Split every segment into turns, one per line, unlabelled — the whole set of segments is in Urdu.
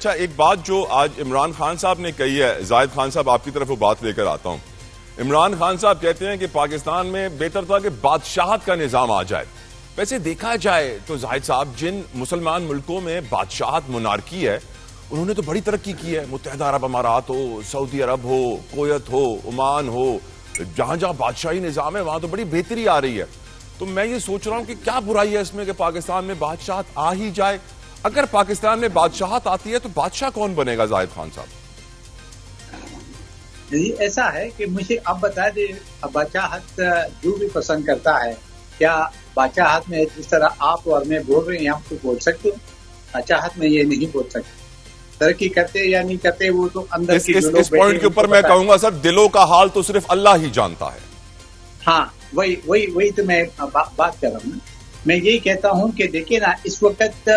اچھا ایک بات جو آج عمران خان صاحب نے کہی ہے، زاہد خان صاحب آپ کی طرف وہ بات لے کر آتا ہوں. عمران خان صاحب کہتے ہیں کہ پاکستان میں بہتر تھا کہ بادشاہت کا نظام آ جائے. ویسے دیکھا جائے تو زاہد صاحب جن مسلمان ملکوں میں بادشاہت مونارکی ہے انہوں نے تو بڑی ترقی کی ہے. متحدہ عرب امارات ہو، سعودی عرب ہو، کویت ہو، عمان ہو، جہاں جہاں بادشاہی نظام ہے وہاں تو بڑی بہتری آ رہی ہے. تو میں یہ سوچ رہا ہوں کہ کیا برائی ہے اس میں کہ پاکستان میں بادشاہت آ ہی جائے. اگر پاکستان میں بادشاہت آتی ہے تو بادشاہ کون بنے گا زاہد خان صاحب؟
ایسا ہے کہ مجھے اب بتا دیں، بادشاہت جو بھی پسند کرتا ہے، کیا بادشاہت میں جس طرح آپ اور میں بول رہے ہیں ہم تو بول سکتے ہیں؟ بادشاہت میں یہ نہیں بول سکتے. ترقی کرتے یا نہیں کرتے وہ تو اندر کی جو لوگ
اس پوائنٹ کے اوپر میں کہوں گا سر دلوں کا حال تو صرف اللہ ہی جانتا ہے.
ہاں وہی تو میں بات کر رہا ہوں. میں یہی کہتا ہوں کہ دیکھیں نا اس وقت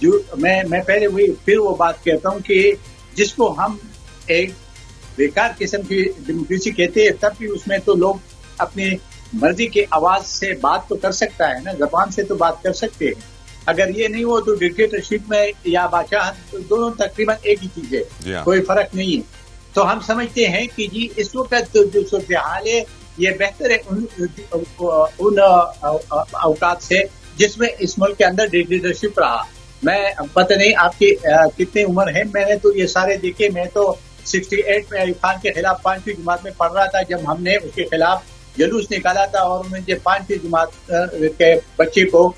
جو میں پہلے پھر وہ بات کہتا ہوں کہ جس کو ہم ایک بیکار قسم کی ڈیموکریسی کہتے ہیں تب بھی اس میں تو لوگ اپنی مرضی کی آواز سے بات تو کر سکتا ہے نا، زبان سے تو بات کر سکتے ہیں. اگر یہ نہیں ہو تو ڈکٹیٹرشپ میں یا بادشاہت دونوں تقریباً ایک ہی چیز ہے، کوئی فرق نہیں ہے. تو ہم سمجھتے ہیں کہ جی اس وقت جو صورتحال ہے یہ بہتر ہے ان اوقات سے جس میں اس ملک کے اندر ڈکٹیٹرشپ رہا. میں پتہ نہیں آپ کی کتنی عمر ہے، میں نے تو یہ سارے دیکھے. میں تو 68 میں ایوب خان کے خلاف 5ویں جماعت میں پڑھ رہا تھا جب ہم نے اس کے خلاف جلوس نکالا تھا اور انہوں نے 5ویں جماعت کے بچے کو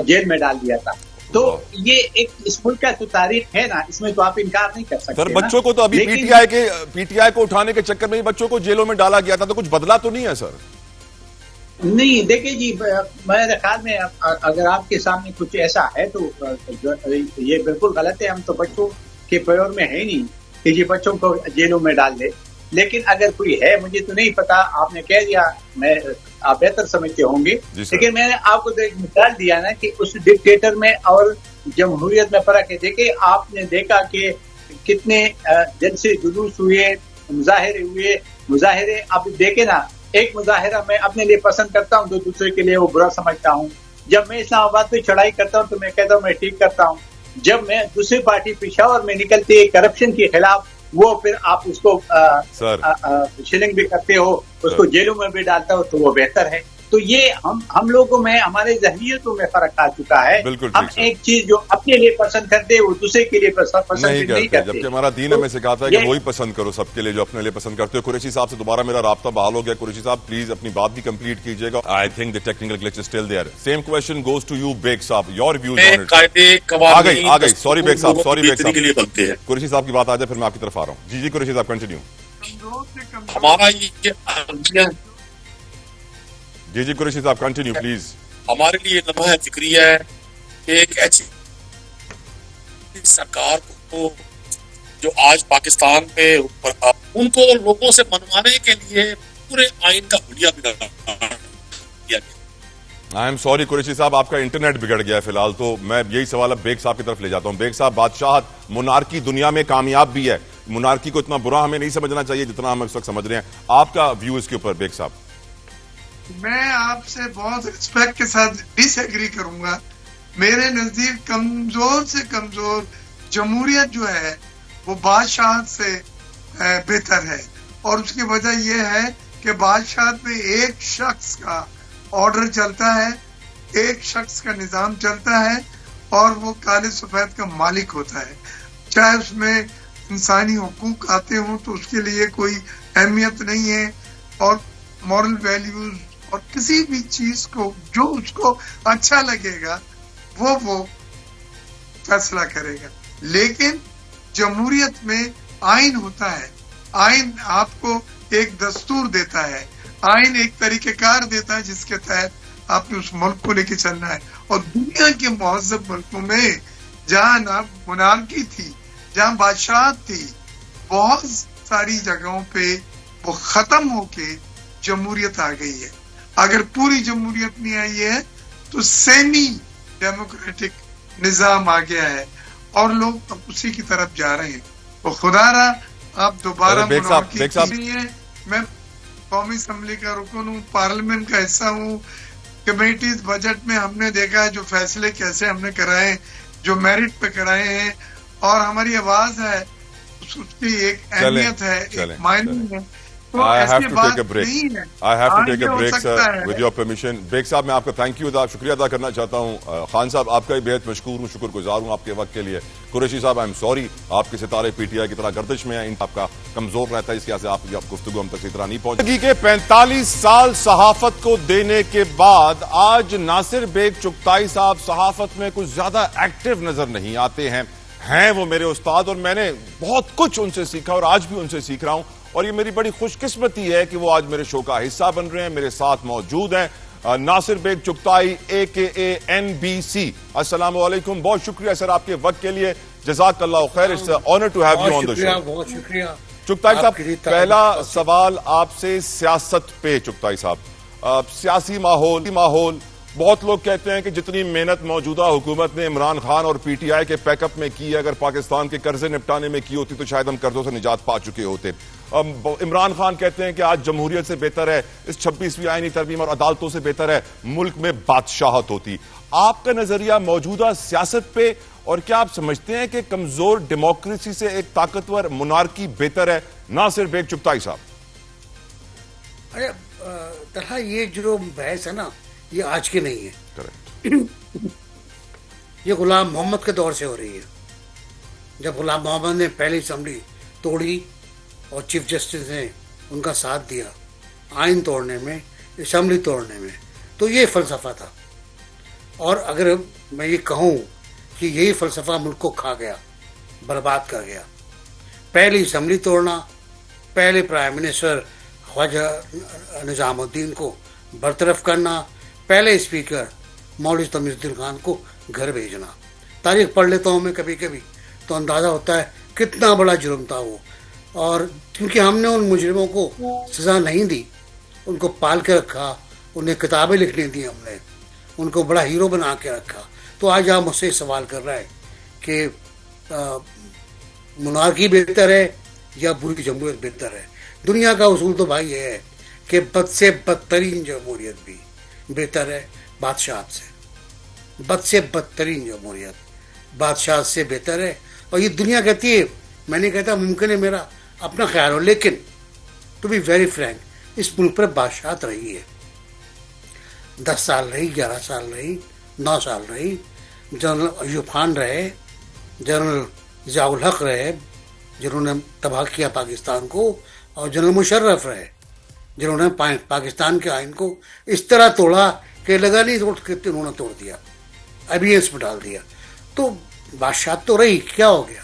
جیل میں ڈال دیا تھا. تو یہ ایک اس ملک کا تو تاریخ ہے نا، اس میں تو آپ انکار نہیں کر سکتے.
سر بچوں کو تو ابھی پی ٹی آئی کو اٹھانے کے چکر میں بچوں کو جیلوں میں ڈالا گیا تھا، تو کچھ بدلا تو نہیں ہے سر؟
نہیں دیکھیں جی، میرے خیال میں اگر آپ کے سامنے کچھ ایسا ہے تو یہ بالکل غلط ہے. ہم تو بچوں کے پیور میں ہے نہیں کہ یہ بچوں کو جیلوں میں ڈال دے. لیکن اگر کوئی ہے، مجھے تو نہیں پتا، آپ نے کہہ دیا، آپ بہتر سمجھتے ہوں گے. لیکن میں نے آپ کو تو ایک مثال دیا نا کہ اس ڈکٹیٹر میں اور جمہوریت میں فرق ہے. دیکھیں آپ نے دیکھا کہ کتنے جلسے جلوس ہوئے، مظاہرے. اب دیکھیں نا، ایک مظاہرہ میں اپنے لیے پسند کرتا ہوں تو دوسرے کے لیے وہ برا سمجھتا ہوں. جب میں اسلام آباد پہ چڑھائی کرتا ہوں تو میں کہتا ہوں میں ٹھیک کرتا ہوں. جب میں دوسری پارٹی پشاور میں نکلتی ہے کرپشن کے خلاف، وہ پھر آپ اس کو شلنگ بھی کرتے ہو، اس کو جیلوں میں بھی ڈالتا ہو، تو وہ بہتر ہے. تو یہ ہم لوگوں میں ہمارے ذہنیتوں میں فرق آ چکا ہے. ہم ایک چیز جو اپنے لیے پسند کرتے ہیں وہ دوسرے کے لیے پسند نہیں کرتے،
جبکہ ہمارا دین ہمیں سکھاتا ہے کہ وہی پسند کرو سب کے لیے جو اپنے لیے پسند کرتے ہو. قریشی صاحب سے دوبارہ میرا رابطہ بحال ہو گیا. قریشی صاحب پلیز اپنی بات بھی کمپلیٹ کیجیے گا. I think the technical glitch is still there. Same question goes to you Baig صاحب، یور ویوز آن اٹ. آ گئی سوری بیگ صاحب، قریشی صاحب کی بات آ جائے پھر میں آپ کی طرف آ رہا ہوں. جی قریشی صاحب کنٹینیو.
ہمارا
جی قریشی صاحب کنٹینیو پلیز.
ہمارے لیے لمحہ فکریہ ہے کہ ایک ایسی سرکار کو جو آج پاکستان میں ان کو لوگوں سے منوانے کے لیے پورے آئین کا حلیہ بگاڑ دیا گیا.
آئی ایم سوری قریشی صاحب، آپ کا انٹرنیٹ بگڑ گیا ہے فی الحال. تو میں یہی سوال اب بیگ صاحب کی طرف لے جاتا ہوں. بیگ صاحب، بادشاہت مونارکی دنیا میں کامیاب بھی ہے. مونارکی کو اتنا برا ہمیں نہیں سمجھنا چاہیے جتنا ہم اس وقت سمجھ رہے ہیں. آپ کا ویو اس کے اوپر بیگ صاحب؟
میں آپ سے بہت ریسپیکٹ کے ساتھ ڈس ایگری کروں گا. میرے نزدیک کمزور سے کمزور جمہوریت جو ہے وہ بادشاہت سے بہتر ہے. اور اس کی وجہ یہ ہے کہ بادشاہت میں ایک شخص کا آرڈر چلتا ہے، ایک شخص کا نظام چلتا ہے اور وہ کالے سفید کا مالک ہوتا ہے. چاہے اس میں انسانی حقوق آتے ہوں تو اس کے لیے کوئی اہمیت نہیں ہے، اور مورل ویلیوز اور کسی بھی چیز کو جو اس کو اچھا لگے گا وہ فیصلہ کرے گا. لیکن جمہوریت میں آئین ہوتا ہے، آئین آپ کو ایک دستور دیتا ہے، آئین ایک طریقہ کار دیتا ہے جس کے تحت آپ نے اس ملک کو لے کے چلنا ہے. اور دنیا کے مہذب ملکوں میں جہاں نہ مونارکی تھی، جہاں بادشاہت تھی، بہت ساری جگہوں پہ وہ ختم ہو کے جمہوریت آ گئی ہے. اگر پوری جمہوریت نہیں آئی ہے تو سیمی ڈیموکریٹک نظام آ گیا ہے اور لوگ اب اسی کی طرف جا رہے ہیں. تو خدا رہا آپ دوبارہ میں قومی اسمبلی کا رکن ہوں، پارلیمنٹ کا حصہ ہوں. کمیٹیز بجٹ میں ہم نے دیکھا ہے جو فیصلے کیسے ہم نے کرائے، جو میرٹ پہ کرائے ہیں، اور ہماری آواز ہے اس کی ایک اہمیت ہے، ایک معنی ہے.
I have to take a break. I have to take a break, sir, with your permission. Baig صاحب میں آپ کا تھینک یو شکریہ ادا کرنا چاہتا ہوں. خان صاحب آپ کا بھی بہت مشکور ہوں، شکر گزار ہوں آپ کے وقت کے لیے. قریشی صاحب آئی ایم سوری، آپ کے ستارے پی ٹی آئی کی طرح گردش میں ہیں، آپ کا کمزور رہتا ہے، اس کی وجہ سے آپ کی گفتگو ہم تک اسی طرح نہیں پہنچ. زندگی کے 45 سال صحافت کو دینے کے بعد آج ناصر بیگ چغتائی صاحب صحافت میں کچھ زیادہ ایکٹیو نظر نہیں آتے ہیں. وہ میرے استاد اور میں نے بہت کچھ ان سے سیکھا اور آج بھی ان سے سیکھ رہا ہوں، اور یہ میری بڑی خوش قسمتی ہے کہ وہ آج میرے شو کا حصہ بن رہے ہیں، میرے ساتھ موجود ہیں. ناصر بیگ چغتائی AKA NBC. السلام علیکم، بہت شکریہ سر آپ کے وقت کے لیے، جزاک اللہ خیر. It's honour to have you on the show.
بہت شکریہ.
چغتائی صاحب پہلا سوال آپ سے سیاست پہ. چغتائی صاحب سیاسی ماحول بہت لوگ کہتے ہیں کہ جتنی محنت موجودہ حکومت نے عمران خان اور پی ٹی آئی کے پیک اپ میں کی ہے، اگر پاکستان کے قرضے نپٹانے میں کی ہوتی تو شاید ہم قرضوں سے نجات پا چکے ہوتے. عمران خان کہتے ہیں کہ آج جمہوریت سے بہتر ہے، اس 26ویں آئینی ترمیم اور عدالتوں سے بہتر ہے ملک میں بادشاہت ہوتی. آپ کا نظریہ موجودہ سیاست پہ، اور کیا آپ سمجھتے ہیں کہ کمزور ڈیموکریسی سے ایک طاقتور مونارکی بہتر ہے؟ ناصر بیگ چغتائی صاحب.
ارے طلحہ، یہ جو بحث ہے نا، یہ آج کی نہیں ہے.
کریکٹ.
یہ غلام محمد کے دور سے ہو رہی ہے. جب غلام محمد نے پہلی اسمبلی توڑی اور چیف جسٹس نے ان کا ساتھ دیا آئین توڑنے میں، اسمبلی توڑنے میں، تو یہ فلسفہ تھا. اور اگر میں یہ کہوں کہ یہی فلسفہ ملک کو کھا گیا، برباد کر گیا. پہلی اسمبلی توڑنا، پہلے پرائم منسٹر خواجہ نظام الدین کو برطرف کرنا، پہلے اسپیکر مولوی تمیز الدین خان کو گھر بھیجنا. تاریخ پڑھ لیتا ہوں میں کبھی کبھی تو اندازہ ہوتا ہے کتنا بڑا جرم تھا وہ. اور کیونکہ ہم نے ان مجرموں کو سزا نہیں دی، ان کو پال کے رکھا، انہیں کتابیں لکھنے دی، ہم نے ان کو بڑا ہیرو بنا کے رکھا. تو آج آپ مجھ سے سوال کر رہے ہیں کہ مونارکی بہتر ہے یا بری جمہوریت بہتر ہے. دنیا کا اصول تو بھائی یہ ہے کہ بد سے بدترین جمہوریت بھی بہتر ہے بادشاہت سے. بد سے بدترین جمہوریت بادشاہت سے بہتر ہے. اور یہ دنیا کہتی ہے، میں نہیں کہتا، ممکن ہے میرا اپنا خیال ہو، لیکن ٹو بی ویری فرینک اس ملک پر بادشاہت رہی ہے. 10 سال رہی، 11 سال رہی، 9 سال رہی. جنرل ایوب خان رہے، جنرل ضیاء الحق رہے جنہوں نے تباہ کیا پاکستان کو، اور جنرل مشرف رہے جنہوں نے پاکستان کے آئین کو اس طرح توڑا کہ لگا نہیں توڑ کے انہوں نے توڑ دیا، ایبیئنس میں ڈال دیا. تو بادشاہت تو رہی، کیا ہو گیا؟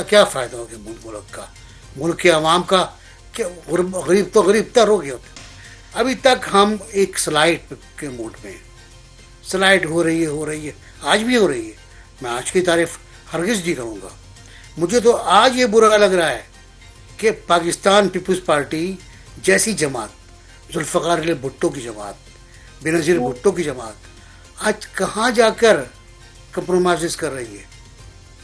کیا فائدہ ہو گیا ملک کا، ملک کے عوام کا؟ غریب تو غریب تر ہو گیا. ابھی تک ہم ایک سلائڈ کے موڈ میں ہیں. سلائڈ ہو رہی ہے، آج بھی ہو رہی ہے. میں آج کی تعریف ہرگز نہیں کروں گا. مجھے تو آج یہ برا لگ رہا ہے کہ پاکستان پیپلز پارٹی جیسی جماعت، ذوالفقار علی بھٹو کی جماعت، بے نظیر بھٹو کی جماعت، آج کہاں جا کر کمپرومائز کر رہی ہے.